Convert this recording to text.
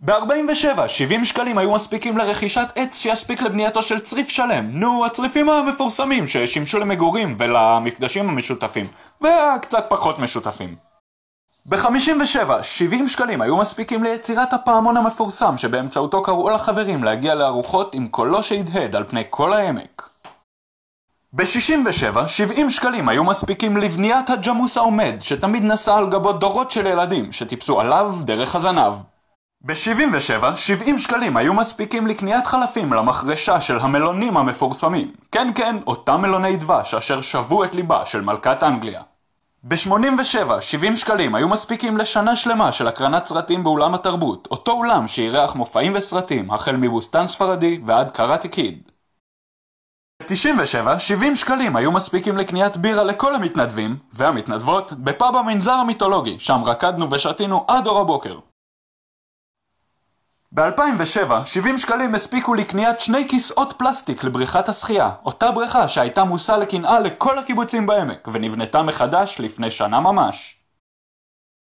ב-47, 70 שקלים היו מספיקים לרכישת עץ שיספיק לבנייתו של צריף שלם. נו, הצריפים המפורסמים ששימשו למגורים ולמפגשים המשותפים, וקצת פחות משותפים. ב-57, 70 שקלים היו מספיקים ליצירת הפעמון המפורסם שבאמצעותו קראו לחברים להגיע לארוחות עם קולו שהדהד על פני כל העמק. ב-67, 70 שקלים היו מספיקים לבניית הג'מוס העומד שתמיד נסע על גבות דורות של ילדים שטיפסו עליו דרך הזנב. ב-77, 70 שקלים היו מספיקים לקניית חלפים למחרשה של המלונים המפורסמים. כן, אותם מלוני דבש אשר שבו את ליבה של מלכת אנגליה. ב-87, 70 שקלים היו מספיקים לשנה שלמה של הקרנת סרטים באולם התרבות, אותו אולם שאירח מופעים וסרטים, החל מבוסטן ספרדי ועד קראטה קיד. ב-97, 70 שקלים היו מספיקים לקניית בירה לכל המתנדבים והמתנדבות בפאב המנזר המיתולוגי, שם רקדנו ושתינו עד אור הבוקר. ב-2007, 70 שקלים הספיקו לקניית 2 כיסאות פלסטיק לבריכת השחייה, אותה בריכה שהייתה מושא לקנאה לכל הקיבוצים בעמק, ונבנתה מחדש לפני שנה ממש.